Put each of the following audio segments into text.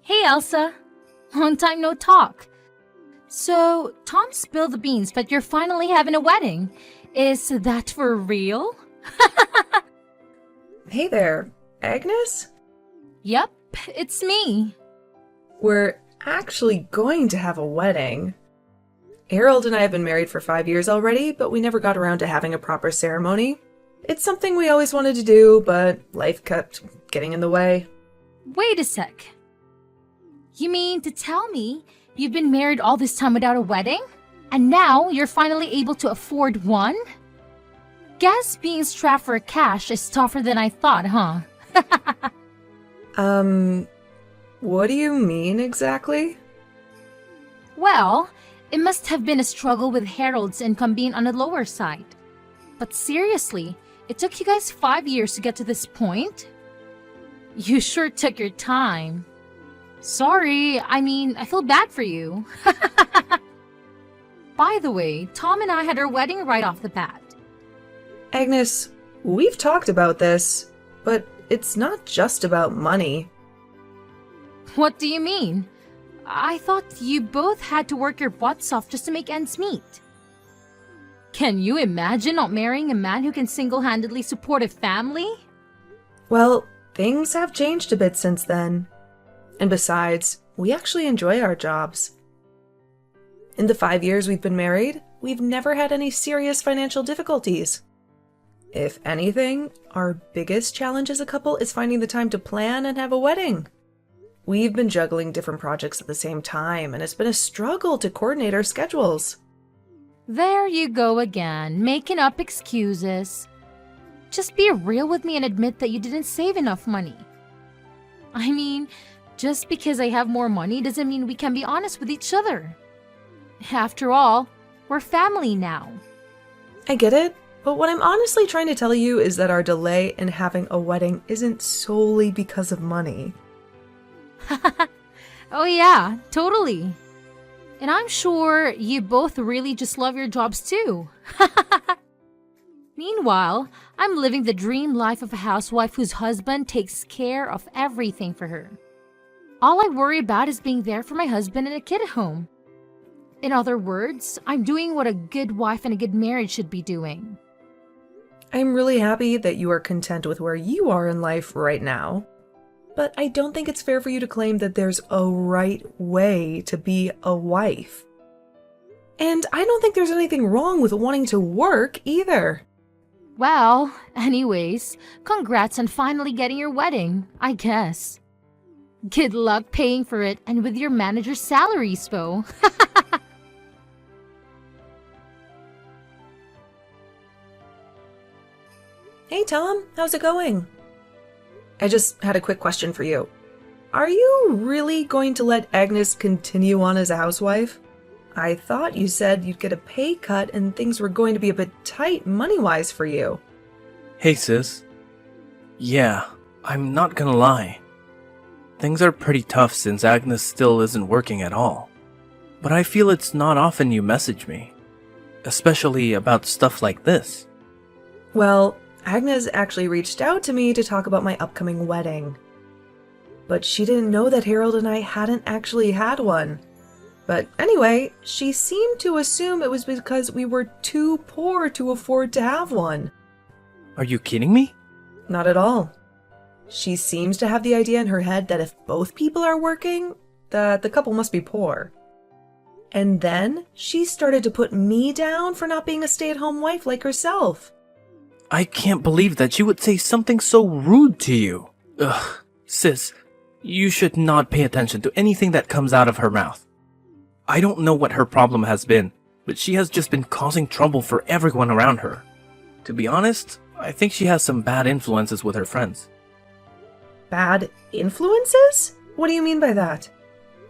Hey Elsa! Long time no talk. So, Tom spilled the beans, but you're finally having a wedding. Is that for real? Hey there, Agnes? Yep, it's me. We're actually going to have a wedding. Harold and I have been married for 5 years already, but we never got around to having a proper ceremony. It's something we always wanted to do, but life kept getting in the way. Wait a sec. You mean to tell me you've been married all this time without a wedding? And now you're finally able to afford one? Guess being strapped for cash is tougher than I thought, huh? What do you mean exactly? Well, it must have been a struggle with Harold's income being on the lower side. But seriously, it took you guys 5 years to get to this point? You sure took your time. Sorry, I feel bad for you. By the way, Tom and I had our wedding right off the bat. Agnes, we've talked about this, but it's not just about money. What do you mean? I thought you both had to work your butts off just to make ends meet. Can you imagine not marrying a man who can single-handedly support a family? Well, things have changed a bit since then. And besides, we actually enjoy our jobs. In the 5 years we've been married, we've never had any serious financial difficulties. If anything, our biggest challenge as a couple is finding the time to plan and have a wedding. We've been juggling different projects at the same time, and it's been a struggle to coordinate our schedules. There you go again, making up excuses. Just be real with me and admit that you didn't save enough money. Just because I have more money doesn't mean we can be honest with each other. After all, we're family now. I get it, but what I'm honestly trying to tell you is that our delay in having a wedding isn't solely because of money. Oh yeah, totally. And I'm sure you both really just love your jobs too. Meanwhile, I'm living the dream life of a housewife whose husband takes care of everything for her. All I worry about is being there for my husband and a kid at home. In other words, I'm doing what a good wife and a good marriage should be doing. I'm really happy that you are content with where you are in life right now. But I don't think it's fair for you to claim that there's a right way to be a wife. And I don't think there's anything wrong with wanting to work either. Well, anyways, congrats on finally getting your wedding, I guess. Good luck paying for it and with your manager's salary, Spo. Hey Tom, how's it going? I just had a quick question for you. Are you really going to let Agnes continue on as a housewife? I thought you said you'd get a pay cut and things were going to be a bit tight money-wise for you. Hey sis. Yeah, I'm not gonna lie. Things are pretty tough since Agnes still isn't working at all. But I feel it's not often you message me. Especially about stuff like this. Well, Agnes actually reached out to me to talk about my upcoming wedding. But she didn't know that Harold and I hadn't actually had one. But anyway, she seemed to assume it was because we were too poor to afford to have one. Are you kidding me? Not at all. She seems to have the idea in her head that if both people are working, that the couple must be poor. And then she started to put me down for not being a stay-at-home wife like herself. I can't believe that she would say something so rude to you. Ugh, sis, you should not pay attention to anything that comes out of her mouth. I don't know what her problem has been, but she has just been causing trouble for everyone around her. To be honest, I think she has some bad influences with her friends. Bad influences? What do you mean by that?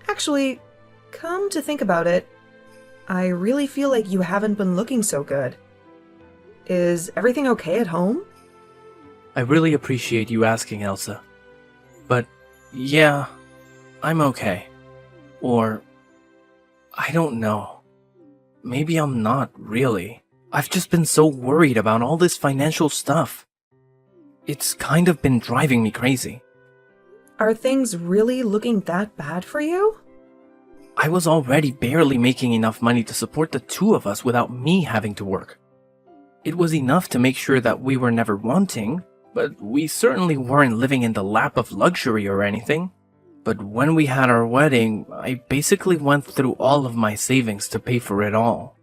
Actually, come to think about it, I really feel like you haven't been looking so good. Is everything okay at home? I really appreciate you asking, Elsa. But, yeah, I'm okay. Or, I don't know. Maybe I'm not, really. I've just been so worried about all this financial stuff. It's kind of been driving me crazy. Are things really looking that bad for you? I was already barely making enough money to support the two of us without me having to work. It was enough to make sure that we were never wanting, but we certainly weren't living in the lap of luxury or anything. But when we had our wedding, I basically went through all of my savings to pay for it all.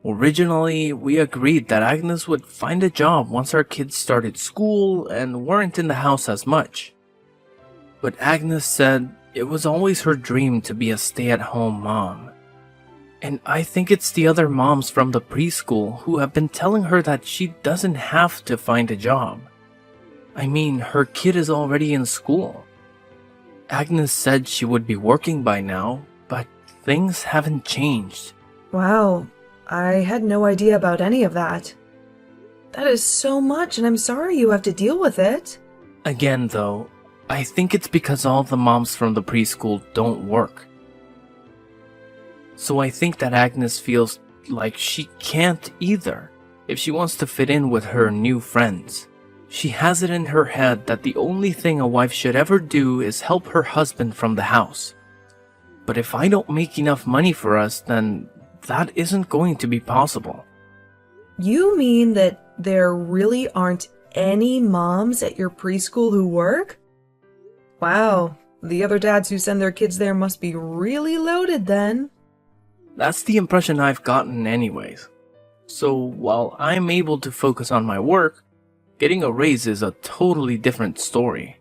Originally, we agreed that Agnes would find a job once our kids started school and weren't in the house as much. But Agnes said it was always her dream to be a stay-at-home mom. And I think it's the other moms from the preschool who have been telling her that she doesn't have to find a job. I mean, her kid is already in school. Agnes said she would be working by now, but things haven't changed. Wow, I had no idea about any of that. That is so much, and I'm sorry you have to deal with it. Again, though, I think it's because all the moms from the preschool don't work. So I think that Agnes feels like she can't either if she wants to fit in with her new friends. She has it in her head that the only thing a wife should ever do is help her husband from the house. But if I don't make enough money for us, then that isn't going to be possible. You mean that there really aren't any moms at your preschool who work? Wow, the other dads who send their kids there must be really loaded then. That's the impression I've gotten anyways. So while I'm able to focus on my work, getting a raise is a totally different story.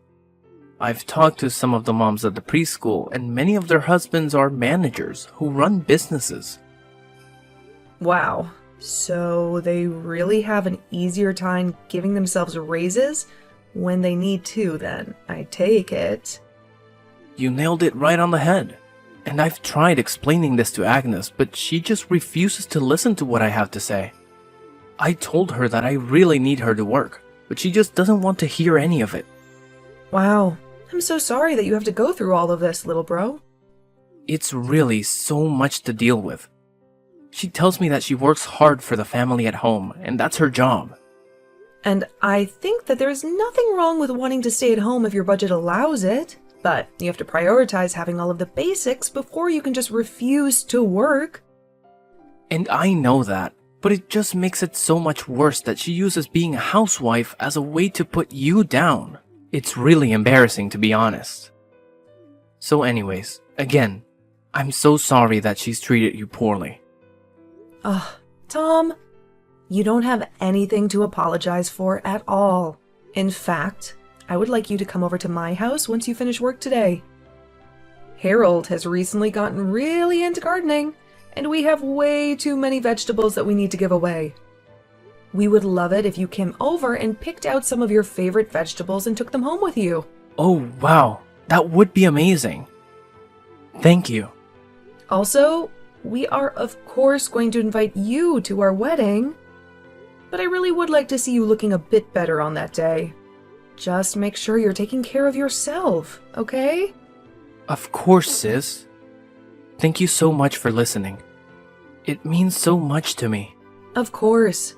I've talked to some of the moms at the preschool, and many of their husbands are managers who run businesses. Wow, so they really have an easier time giving themselves raises when they need to then, I take it. You nailed it right on the head. And I've tried explaining this to Agnes, but she just refuses to listen to what I have to say. I told her that I really need her to work, but she just doesn't want to hear any of it. Wow, I'm so sorry that you have to go through all of this, little bro. It's really so much to deal with. She tells me that she works hard for the family at home, and that's her job. And I think that there's nothing wrong with wanting to stay at home if your budget allows it. But you have to prioritize having all of the basics before you can just refuse to work. And I know that, but it just makes it so much worse that she uses being a housewife as a way to put you down. It's really embarrassing, to be honest. So anyways, again, I'm so sorry that she's treated you poorly. Tom, you don't have anything to apologize for at all. In fact, I would like you to come over to my house once you finish work today. Harold has recently gotten really into gardening, and we have way too many vegetables that we need to give away. We would love it if you came over and picked out some of your favorite vegetables and took them home with you. Oh, wow. That would be amazing. Thank you. Also, we are of course going to invite you to our wedding, but I really would like to see you looking a bit better on that day. Just make sure you're taking care of yourself, okay? Of course, sis. Thank you so much for listening. It means so much to me. Of course.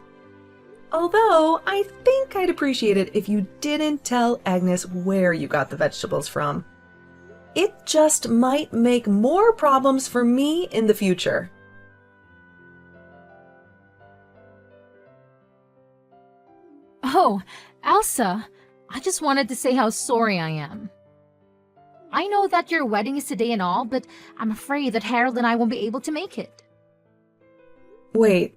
Although, I think I'd appreciate it if you didn't tell Agnes where you got the vegetables from. It just might make more problems for me in the future. Oh, Elsa, I just wanted to say how sorry I am. I know that your wedding is today and all, but I'm afraid that Harold and I won't be able to make it. Wait,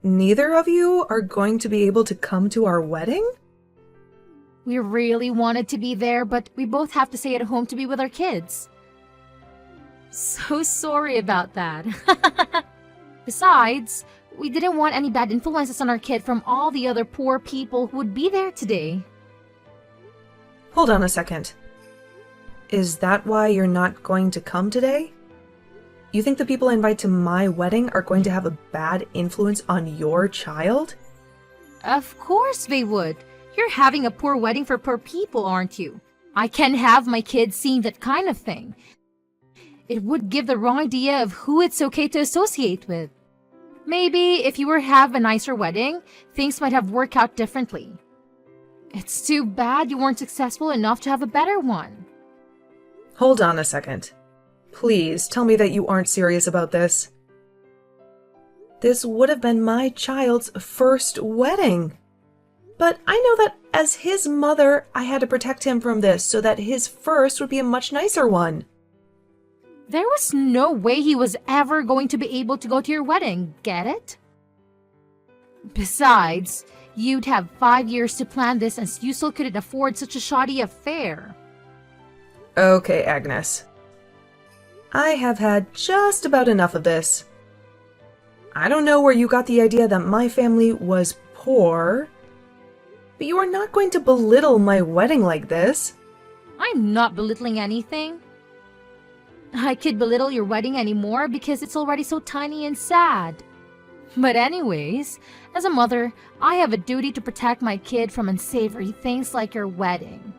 neither of you are going to be able to come to our wedding? We really wanted to be there, but we both have to stay at home to be with our kids. So sorry about that. Besides, we didn't want any bad influences on our kid from all the other poor people who would be there today. Hold on a second. Is that why you're not going to come today? You think the people I invite to my wedding are going to have a bad influence on your child? Of course they would. You're having a poor wedding for poor people, aren't you? I can't have my kids seeing that kind of thing. It would give the wrong idea of who it's okay to associate with. Maybe if you were to have a nicer wedding, things might have worked out differently. It's too bad you weren't successful enough to have a better one. Hold on a second. Please tell me that you aren't serious about this. This would have been my child's first wedding. But I know that as his mother, I had to protect him from this so that his first would be a much nicer one. There was no way he was ever going to be able to go to your wedding, get it? Besides, you'd have 5 years to plan this and you still couldn't afford such a shoddy affair. Okay, Agnes. I have had just about enough of this. I don't know where you got the idea that my family was poor, but you are not going to belittle my wedding like this. I'm not belittling anything. I could belittle your wedding anymore because it's already so tiny and sad. But anyways, as a mother, I have a duty to protect my kid from unsavory things like your wedding.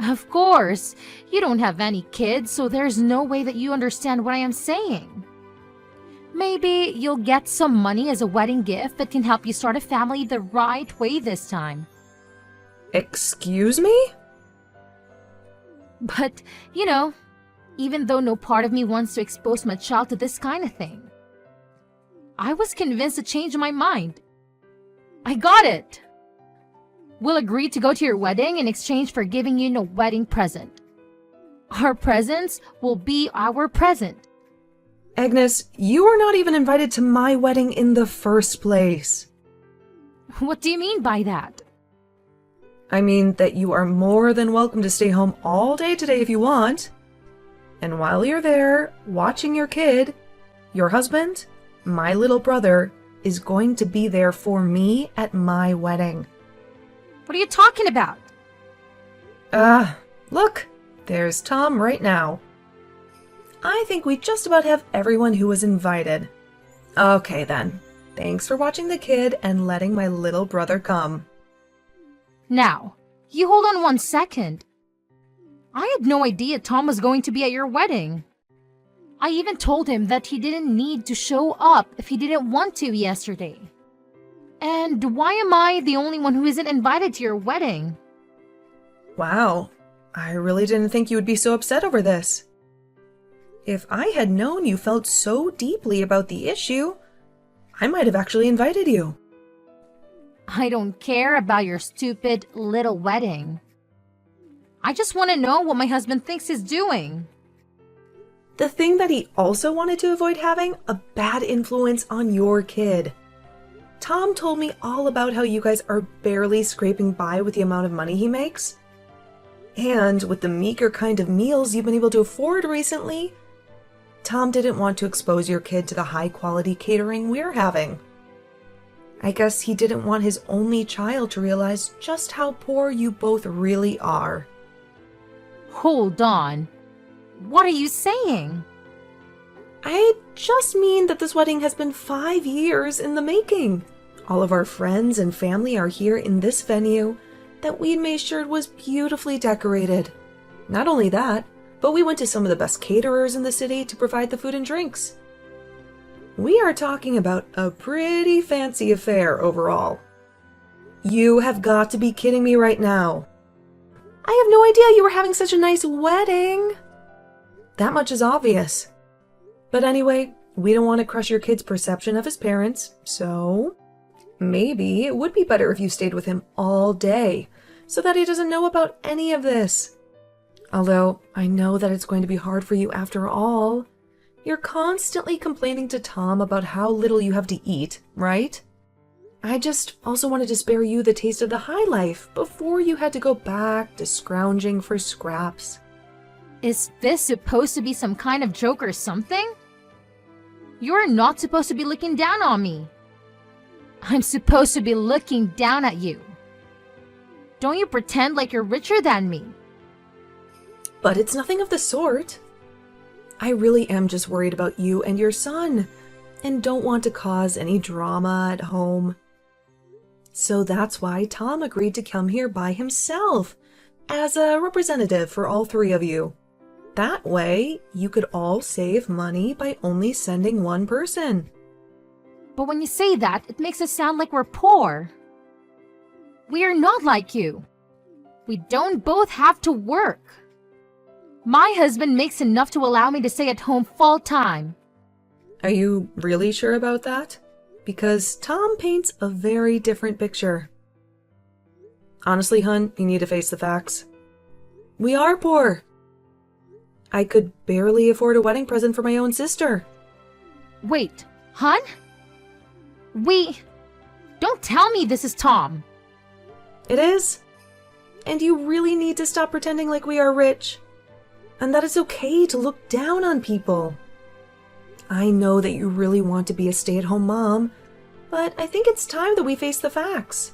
Of course, you don't have any kids, so there's no way that you understand what I am saying. Maybe you'll get some money as a wedding gift that can help you start a family the right way this time. Excuse me? But, even though no part of me wants to expose my child to this kind of thing, I was convinced to change my mind. I got it! We'll agree to go to your wedding in exchange for giving you a wedding present. Our presents will be our present. Agnes, you are not even invited to my wedding in the first place. What do you mean by that? I mean that you are more than welcome to stay home all day today if you want. And while you're there, watching your kid, your husband, my little brother, is going to be there for me at my wedding. What are you talking about? Look, there's Tom right now. I think we just about have everyone who was invited. Okay then, thanks for watching the kid and letting my little brother come. Now, you hold on 1 second. I had no idea Tom was going to be at your wedding. I even told him that he didn't need to show up if he didn't want to yesterday. And why am I the only one who isn't invited to your wedding? Wow, I really didn't think you would be so upset over this. If I had known you felt so deeply about the issue, I might have actually invited you. I don't care about your stupid little wedding. I just want to know what my husband thinks he's doing. The thing that he also wanted to avoid having a bad influence on your kid. Tom told me all about how you guys are barely scraping by with the amount of money he makes. And with the meager kind of meals you've been able to afford recently, Tom didn't want to expose your kid to the high-quality catering we're having. I guess he didn't want his only child to realize just how poor you both really are. Hold on. What are you saying? I just mean that this wedding has been 5 years in the making. All of our friends and family are here in this venue that we made sure was beautifully decorated. Not only that, but we went to some of the best caterers in the city to provide the food and drinks. We are talking about a pretty fancy affair overall. You have got to be kidding me right now. I have no idea you were having such a nice wedding. That much is obvious. But anyway, we don't want to crush your kid's perception of his parents, so maybe it would be better if you stayed with him all day so that he doesn't know about any of this. Although, I know that it's going to be hard for you after all. You're constantly complaining to Tom about how little you have to eat, right? I just also wanted to spare you the taste of the high life before you had to go back to scrounging for scraps. Is this supposed to be some kind of joke or something? You're not supposed to be looking down on me. I'm supposed to be looking down at you. Don't you pretend like you're richer than me. But it's nothing of the sort. I really am just worried about you and your son, and don't want to cause any drama at home. So that's why Tom agreed to come here by himself, as a representative for all three of you. That way, you could all save money by only sending one person. But when you say that, it makes it sound like we're poor. We are not like you. We don't both have to work. My husband makes enough to allow me to stay at home full time. Are you really sure about that? Because Tom paints a very different picture. Honestly, hun, you need to face the facts. We are poor. I could barely afford a wedding present for my own sister. Wait, hun? Don't tell me this is Tom. It is. And you really need to stop pretending like we are rich. And that it's okay to look down on people. I know that you really want to be a stay-at-home mom, but I think it's time that we face the facts.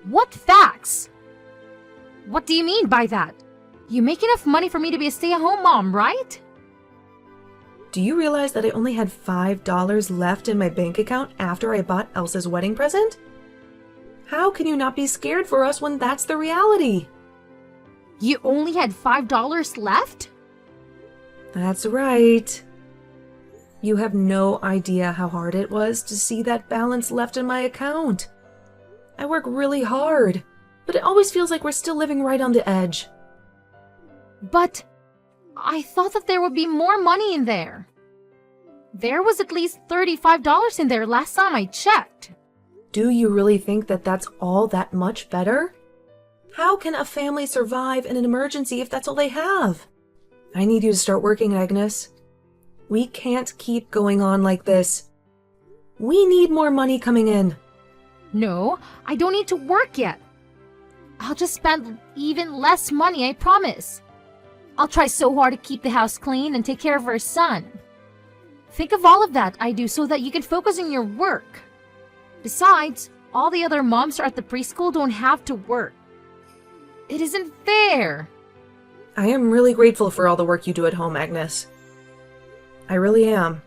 What facts? What do you mean by that? You make enough money for me to be a stay-at-home mom, right? Do you realize that I only had $5 left in my bank account after I bought Elsa's wedding present? How can you not be scared for us when that's the reality? You only had $5 left? That's right. You have no idea how hard it was to see that balance left in my account. I work really hard, but it always feels like we're still living right on the edge. But I thought that there would be more money in there. There was at least $35 in there last time I checked. Do you really think that that's all that much better? How can a family survive in an emergency if that's all they have? I need you to start working, Agnes. We can't keep going on like this. We need more money coming in. No, I don't need to work yet. I'll just spend even less money, I promise. I'll try so hard to keep the house clean and take care of our son. Think of all of that I do so that you can focus on your work. Besides, all the other moms at the preschool don't have to work. It isn't fair. I am really grateful for all the work you do at home, Agnes. I really am.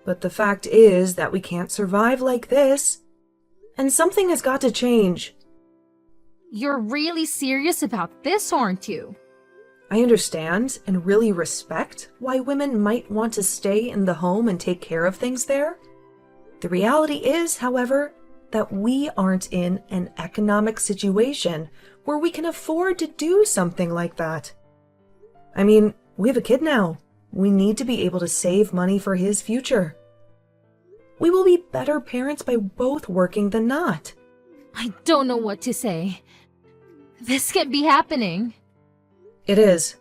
But the fact is that we can't survive like this. And something has got to change. You're really serious about this, aren't you? I understand and really respect why women might want to stay in the home and take care of things there. The reality is, however, that we aren't in an economic situation where we can afford to do something like that. I mean, we have a kid now. We need to be able to save money for his future. We will be better parents by both working than not. I don't know what to say. This can't be happening. It is.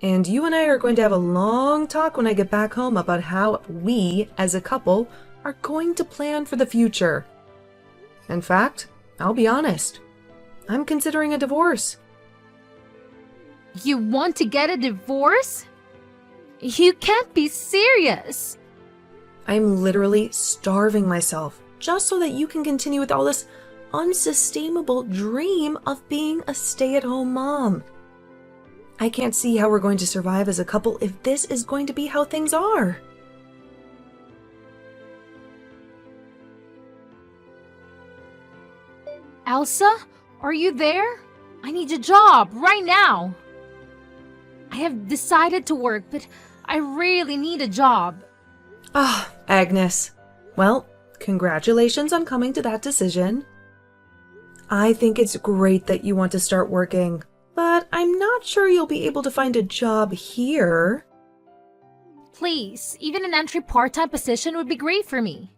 And you and I are going to have a long talk when I get back home about how we, as a couple, are going to plan for the future. In fact, I'll be honest. I'm considering a divorce. You want to get a divorce? You can't be serious. I'm literally starving myself just so that you can continue with all this unsustainable dream of being a stay-at-home mom. I can't see how we're going to survive as a couple if this is going to be how things are. Elsa, are you there? I need a job right now. I have decided to work, but I really need a job. Ah, Agnes. Well, congratulations on coming to that decision. I think it's great that you want to start working, but I'm not sure you'll be able to find a job here. Please, even an entry part-time position would be great for me.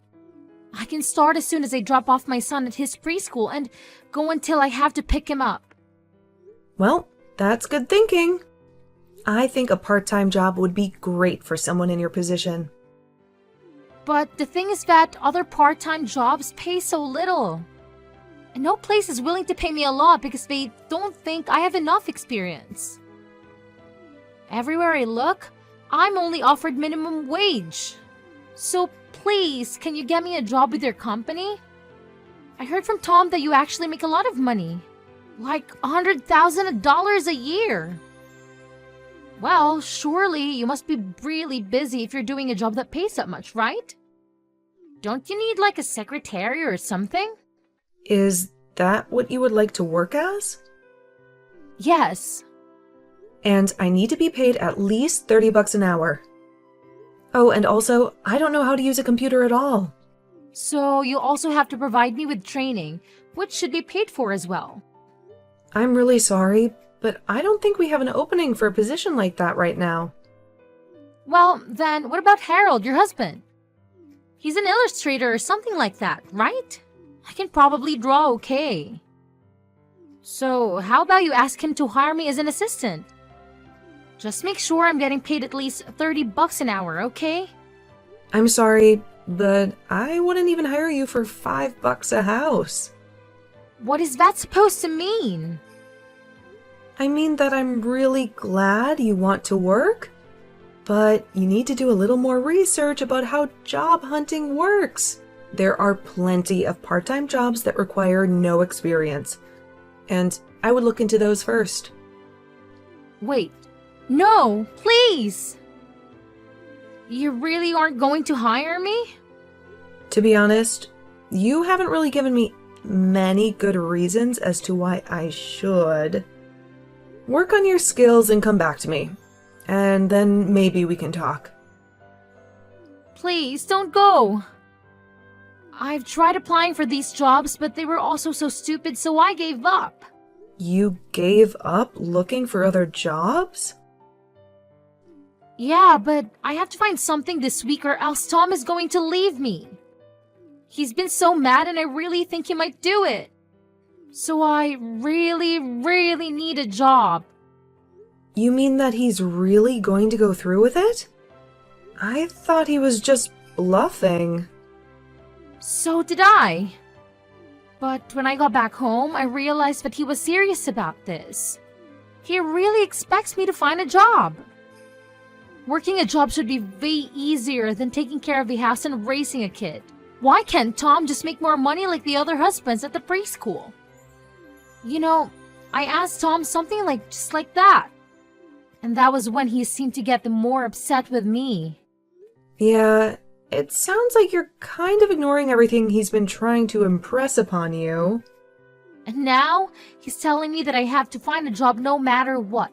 I can start as soon as I drop off my son at his preschool and go until I have to pick him up. Well, that's good thinking. I think a part-time job would be great for someone in your position. But the thing is that other part-time jobs pay so little. And no place is willing to pay me a lot because they don't think I have enough experience. Everywhere I look, I'm only offered minimum wage. So please, can you get me a job with your company? I heard from Tom that you actually make a lot of money. Like $100,000 a year. Well, surely you must be really busy if you're doing a job that pays that much, right? Don't you need like a secretary or something? Is that what you would like to work as? Yes. And I need to be paid at least $30 an hour. Oh, and also, I don't know how to use a computer at all. So you also have to provide me with training, which should be paid for as well. I'm really sorry, but I don't think we have an opening for a position like that right now. Well, then what about Harold, your husband? He's an illustrator or something like that, right? I can probably draw okay. So, how about you ask him to hire me as an assistant? Just make sure I'm getting paid at least $30 an hour, okay? I'm sorry, but I wouldn't even hire you for $5 a house. What is that supposed to mean? I mean that I'm really glad you want to work, but you need to do a little more research about how job hunting works. There are plenty of part-time jobs that require no experience, and I would look into those first. Wait, no, please! You really aren't going to hire me? To be honest, you haven't really given me many good reasons as to why I should. Work on your skills and come back to me, and then maybe we can talk. Please, don't go! I've tried applying for these jobs, but they were also so stupid, so I gave up. You gave up looking for other jobs? Yeah, but I have to find something this week or else Tom is going to leave me. He's been so mad and I really think he might do it. So I really need a job. You mean that he's really going to go through with it? I thought he was just bluffing. So did I. But when I got back home, I realized that he was serious about this. He really expects me to find a job. Working a job should be way easier than taking care of the house and raising a kid. Why can't Tom just make more money like the other husbands at the preschool? You know, I asked Tom something just like that. And that was when he seemed to get more upset with me. Yeah, it sounds like you're kind of ignoring everything he's been trying to impress upon you. And now, he's telling me that I have to find a job no matter what.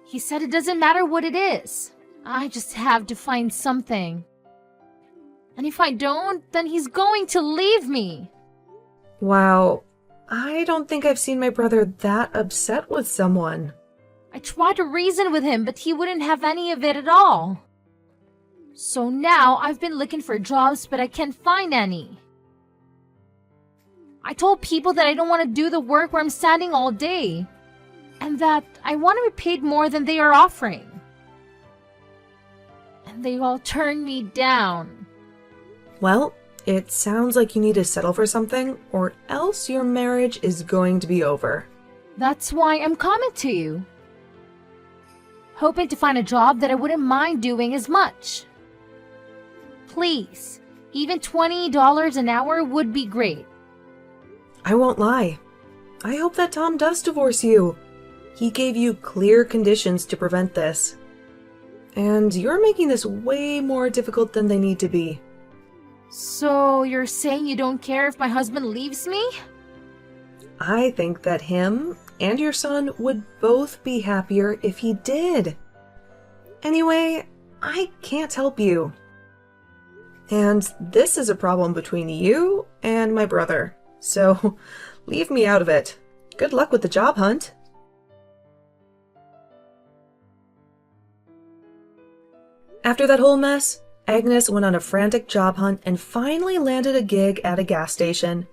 He said it doesn't matter what it is. I just have to find something. And if I don't, then he's going to leave me. Wow, I don't think I've seen my brother that upset with someone. I tried to reason with him, but he wouldn't have any of it at all. So now I've been looking for jobs, but I can't find any. I told people that I don't want to do the work where I'm standing all day, and that I want to be paid more than they are offering. And they all turned me down. Well, it sounds like you need to settle for something, or else your marriage is going to be over. That's why I'm coming to you. Hoping to find a job that I wouldn't mind doing as much. Please, even $20 an hour would be great. I won't lie. I hope that Tom does divorce you. He gave you clear conditions to prevent this. And you're making this way more difficult than they need to be. So you're saying you don't care if my husband leaves me? I think that him and your son would both be happier if he did. Anyway, I can't help you. And this is a problem between you and my brother. So leave me out of it. Good luck with the job hunt. After that whole mess, Agnes went on a frantic job hunt and finally landed a gig at a gas station,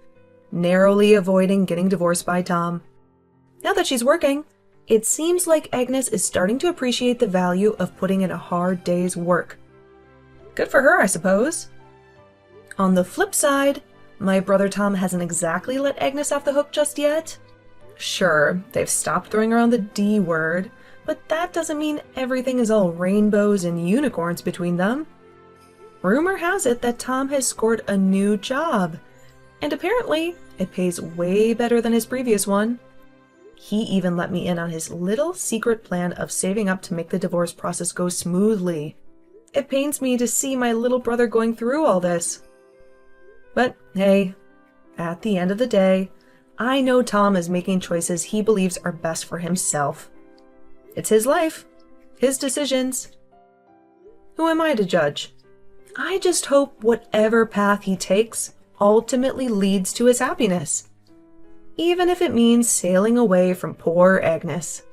narrowly avoiding getting divorced by Tom. Now that she's working, it seems like Agnes is starting to appreciate the value of putting in a hard day's work. Good for her, I suppose. On the flip side, my brother Tom hasn't exactly let Agnes off the hook just yet. Sure, they've stopped throwing around the D word, but that doesn't mean everything is all rainbows and unicorns between them. Rumor has it that Tom has scored a new job, and apparently it pays way better than his previous one. He even let me in on his little secret plan of saving up to make the divorce process go smoothly. It pains me to see my little brother going through all this. But hey, at the end of the day, I know Tom is making choices he believes are best for himself. It's his life, his decisions. Who am I to judge? I just hope whatever path he takes ultimately leads to his happiness. even if it means sailing away from poor Agnes.